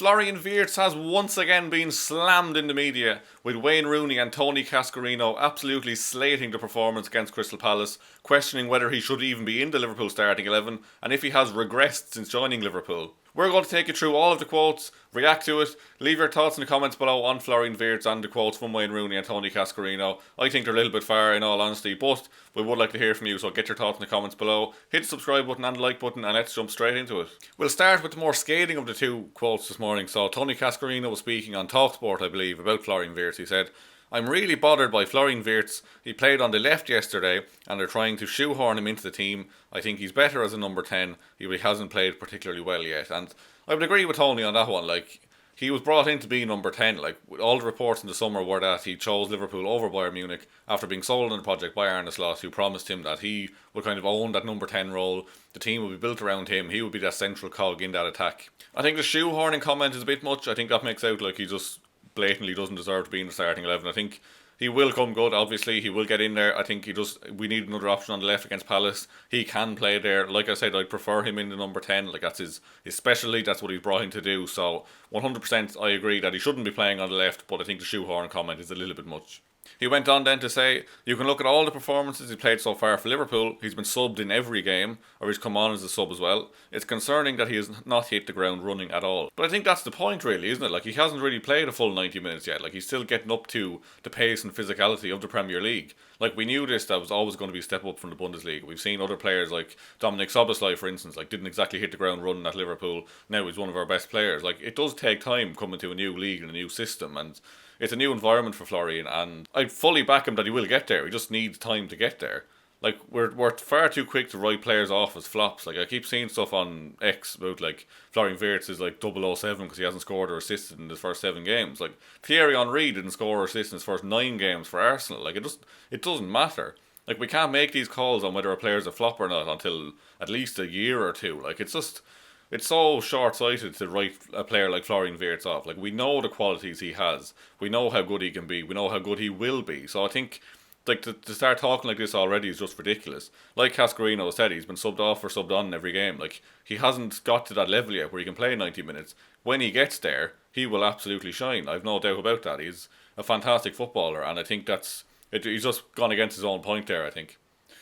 Florian Wirtz has once again been slammed in the media, with Wayne Rooney and Tony Cascarino absolutely slating the performance against Crystal Palace, questioning whether he should even be in the Liverpool starting 11 and if he has regressed since joining Liverpool. We're going to take you through all of the quotes, react to it, leave your thoughts in the comments below on Florian Wirtz and the quotes from Wayne Rooney and Tony Cascarino. I think they're a little bit far in all honesty, but we would like to hear from you, so get your thoughts in the comments below. Hit the subscribe button and the like button and let's jump straight into it. We'll start with the more scathing of the two quotes this morning. So Tony Cascarino was speaking on TalkSport, I believe, about Florian Wirtz. He said, "I'm really bothered by Florian Wirtz. He played on the left yesterday and they're trying to shoehorn him into the team. I think he's better as a number 10. He hasn't played particularly well yet." And I would agree with Tony on that one. Like, he was brought in to be number 10. Like, all the reports in the summer were that he chose Liverpool over Bayern Munich after being sold on the project by Arne Slot, who promised him that he would kind of own that number 10 role. The team would be built around him. He would be that central cog in that attack. I think the shoehorning comment is a bit much. I think that makes out like he just blatantly doesn't deserve to be in the starting 11. I think he will come good, obviously. He will get in there. I think we need another option on the left against Palace. He can play there. Like I said, I'd prefer him in the number 10. Like, that's his specialty. That's what he's brought in to do. So 100% I agree that he shouldn't be playing on the left, but I think the shoehorn comment is a little bit much. He went on then to say, "You can look at all the performances he's played so far for Liverpool. He's been subbed in every game, or he's come on as a sub as well. It's concerning that he has not hit the ground running at all." But I think that's the point, really, isn't it? Like, he hasn't really played a full 90 minutes yet. Like, he's still getting up to the pace and physicality of the Premier League. Like, we knew that was always going to be a step up from the Bundesliga. We've seen other players like Dominic Szoboszlai, for instance, like, didn't exactly hit the ground running at Liverpool. Now he's one of our best players. Like, it does take time coming to a new league and a new system, and it's a new environment for Florian, and I fully back him that he will get there. He just needs time to get there. Like, we're far too quick to write players off as flops. Like, I keep seeing stuff on X about, like, Florian Wirtz is like 007 because he hasn't scored or assisted in his first 7 games. Like, Thierry Henry didn't score or assist in his first 9 games for Arsenal. Like, it doesn't matter. Like, we can't make these calls on whether a player's a flop or not until at least a year or two. Like, it's so short-sighted to write a player like Florian Wirtz off. Like, we know the qualities he has. We know how good he can be. We know how good he will be. So I think, like, to start talking like this already is just ridiculous. Like Cascarino said, he's been subbed off or subbed on in every game. Like, he hasn't got to that level yet where he can play 90 minutes. When he gets there, he will absolutely shine. I've no doubt about that. He's a fantastic footballer, and I think he's just gone against his own point there, I think.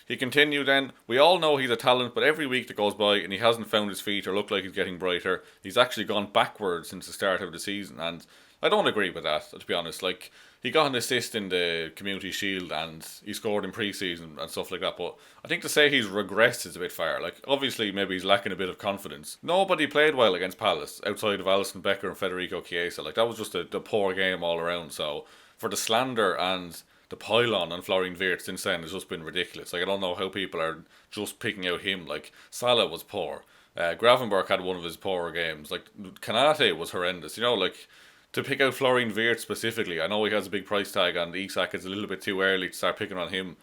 He continued then, "We all know he's a talent, but every week that goes by and he hasn't found his feet or looked like he's getting brighter, he's actually gone backwards since the start of the season." And I don't agree with that, to be honest. Like, he got an assist in the Community Shield and he scored in pre-season and stuff like that, but I think to say he's regressed is a bit far. Like, obviously maybe he's lacking a bit of confidence. Nobody played well against Palace outside of Alisson Becker and Federico Chiesa. Like, that was just a poor game all around. So for the slander and the pylon on Florian Wirtz since then has just been ridiculous. Like, I don't know how people are just picking out him. Like, Salah was poor. Gravenberch had one of his poorer games. Like, Kanate was horrendous. You know, like, to pick out Florian Wirtz specifically, I know he has a big price tag and Isak is a little bit too early to start picking on him.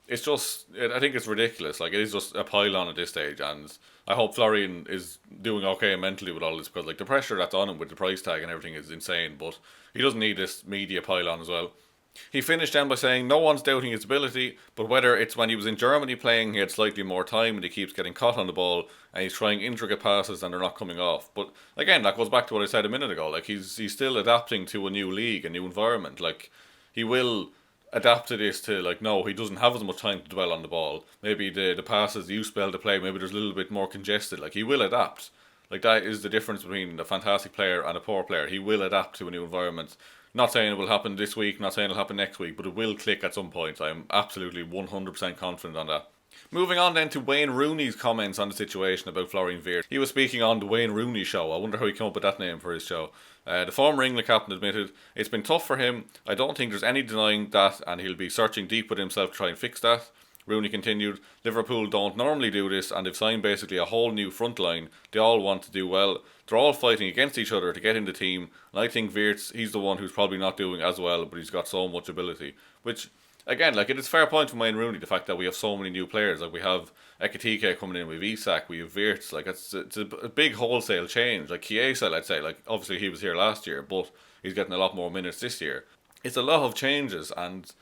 It's just, I think it's ridiculous. Like, it is just a pylon at this stage, and I hope Florian is doing okay mentally with all this, because, like, the pressure that's on him with the price tag and everything is insane, but he doesn't need this media pylon as well. He finished then by saying, "No one's doubting his ability, but whether it's when he was in Germany playing, he had slightly more time and he keeps getting caught on the ball and he's trying intricate passes and they're not coming off." But again, that goes back to what I said a minute ago. Like, he's still adapting to a new league, a new environment. Like, he will adapt to this to, like, no, he doesn't have as much time to dwell on the ball. Maybe the passes you spell to play, maybe there's a little bit more congested. Like, he will adapt. Like, that is the difference between a fantastic player and a poor player. He will adapt to a new environment. Not saying it will happen this week, not saying it'll happen next week, but it will click at some point. I'm absolutely 100% confident on that. Moving on then to Wayne Rooney's comments on the situation about Florian Wirtz. He was speaking on the Wayne Rooney Show. I wonder how he came up with that name for his show. The former England captain admitted, "It's been tough for him. I don't think there's any denying that, and he'll be searching deep with himself to try and fix that." Rooney continued, "Liverpool don't normally do this, and they've signed basically a whole new front line. They all want to do well. They're all fighting against each other to get in the team, and I think Wirtz, he's the one who's probably not doing as well, but he's got so much ability." Which, again, like, it is a fair point from Wayne Rooney, the fact that we have so many new players. Like, we have Ekitike coming in, we have Isak, we have Wirtz. Like, it's a big wholesale change. Like, Chiesa, let's say, like, obviously he was here last year, but he's getting a lot more minutes this year. It's a lot of changes, and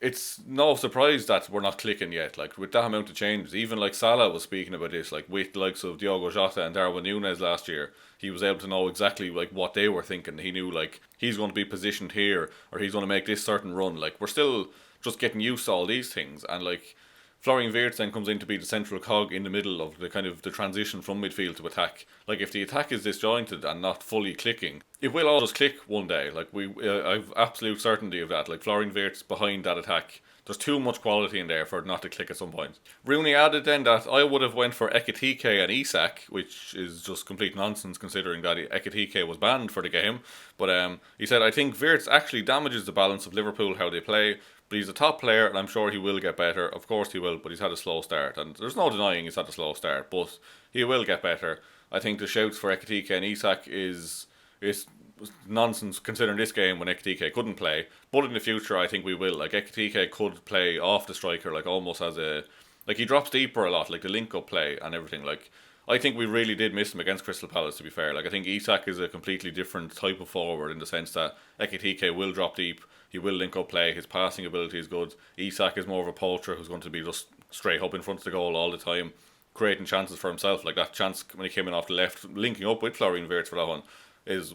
it's no surprise that we're not clicking yet. Like with that amount of changes, even like Salah was speaking about this, like with the likes of Diogo Jota and Darwin Núñez last year, he was able to know exactly like what they were thinking. He knew like he's going to be positioned here or he's going to make this certain run. Like we're still just getting used to all these things, and like Florian Wirtz then comes in to be the central cog in the middle of the kind of the transition from midfield to attack. Like if the attack is disjointed and not fully clicking, it will all just click one day. Like I've absolute certainty of that. Like Florian Wirtz behind that attack, there's too much quality in there for it not to click at some point. Rooney added then that I would have went for Ekitike and Isak, which is just complete nonsense considering that Ekitike was banned for the game. But he said, I think Wirtz actually damages the balance of Liverpool how they play. But he's a top player and I'm sure he will get better. Of course he will, but he's had a slow start. And there's no denying he's had a slow start, but he will get better. I think the shouts for Ekitike and Isak is nonsense considering this game when Ekitike couldn't play. But in the future I think we will. Like Ekitike could play off the striker, like almost as a... Like he drops deeper a lot, like the link-up play and everything. Like I think we really did miss him against Crystal Palace, to be fair. Like I think Isak is a completely different type of forward in the sense that Ekitike will drop deep. He will link up play. His passing ability is good. Isak is more of a poacher who's going to be just straight up in front of the goal all the time, creating chances for himself. Like that chance when he came in off the left, linking up with Florian Wirtz for that one,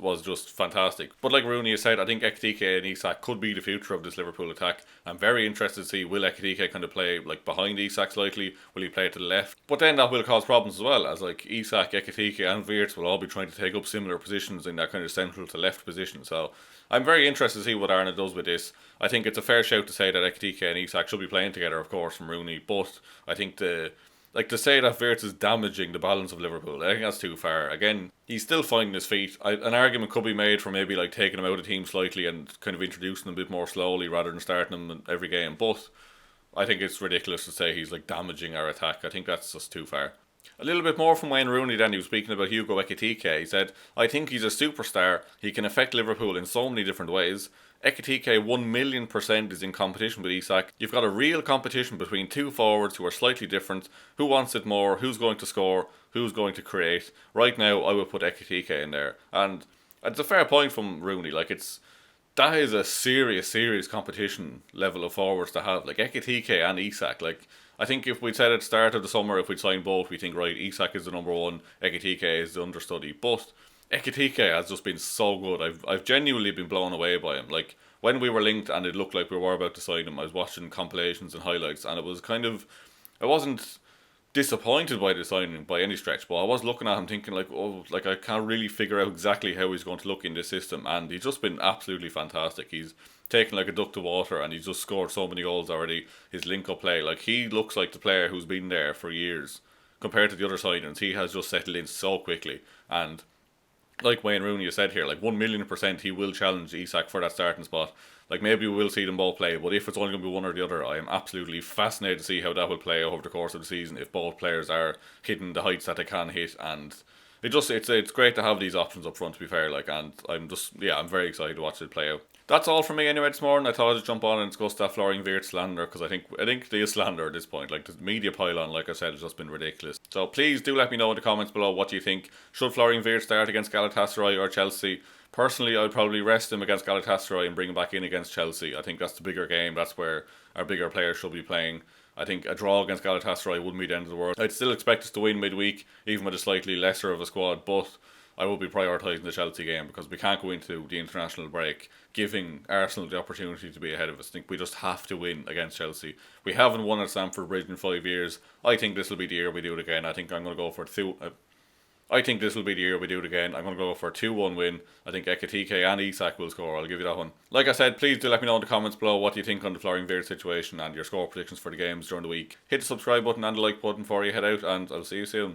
was just fantastic. But like Rooney has said, I think Ekitike and Isak could be the future of this Liverpool attack. I'm very interested to see will Ekitike kind of play like behind Isak slightly, will he play to the left? But then that will cause problems as well, as like Isak, Ekitike and Wirtz will all be trying to take up similar positions in that kind of central to left position. So I'm very interested to see what Arna does with this. I think it's a fair shout to say that Ekitike and Isak should be playing together, of course, from Rooney, but I think to say that Wirtz is damaging the balance of Liverpool, I think that's too far. Again, he's still finding his feet. An argument could be made for maybe like taking him out of the team slightly and kind of introducing him a bit more slowly rather than starting him in every game. But I think it's ridiculous to say he's like damaging our attack. I think that's just too far. A little bit more from Wayne Rooney then, he was speaking about Hugo Ekitike. He said, I think he's a superstar. He can affect Liverpool in so many different ways. Ekitike 1,000,000% is in competition with Isak. You've got a real competition between two forwards who are slightly different. Who wants it more? Who's going to score? Who's going to create? Right now, I would put Ekitike in there. And it's a fair point from Rooney. Like that is a serious competition level of forwards to have. Like Ekitike and Isak, like I think if we'd said at the start of the summer, if we'd signed both, we think, right, Isak is the number one, Ekitike is the understudy. But Ekitike has just been so good. I've genuinely been blown away by him. Like when we were linked and it looked like we were about to sign him, I was watching compilations and highlights, and it was kind of, I wasn't disappointed by the signing by any stretch, but I was looking at him thinking like, oh, like I can't really figure out exactly how he's going to look in this system, and he's just been absolutely fantastic. He's taken like a duck to water and he's just scored so many goals already. His link up play, like he looks like the player who's been there for years compared to the other signings. He has just settled in so quickly, and like Wayne Rooney has said here, like 1,000,000% he will challenge Isak for that starting spot. Like maybe we will see them both play, but if it's only going to be one or the other, I am absolutely fascinated to see how that will play over the course of the season if both players are hitting the heights that they can hit. And it's great to have these options up front, to be fair. Like, and I'm very excited to watch it play out. That's all from me anyway this morning. I thought I'd just jump on and discuss that Florian Wirtz slander, because I think they is slander at this point. Like the media pylon, like I said, has just been ridiculous. So please do let me know in the comments below what you think. Should Florian Wirtz start against Galatasaray or Chelsea? Personally, I'd probably rest him against Galatasaray and bring him back in against Chelsea. I think that's the bigger game. That's where our bigger players should be playing. I think a draw against Galatasaray wouldn't be the end of the world. I'd still expect us to win midweek, even with a slightly lesser of a squad, but I will be prioritising the Chelsea game because we can't go into the international break giving Arsenal the opportunity to be ahead of us. I think we just have to win against Chelsea. We haven't won at Stamford Bridge in 5 years. I think this will be the year we do it again. I think I'm going to go for I think this will be the year we do it again. I'm going to go for a 2-1 win. I think Ekitike and Isak will score. I'll give you that one. Like I said, please do let me know in the comments below what you think on the Florian Wirtz situation and your score predictions for the games during the week. Hit the subscribe button and the like button before you head out, and I'll see you soon.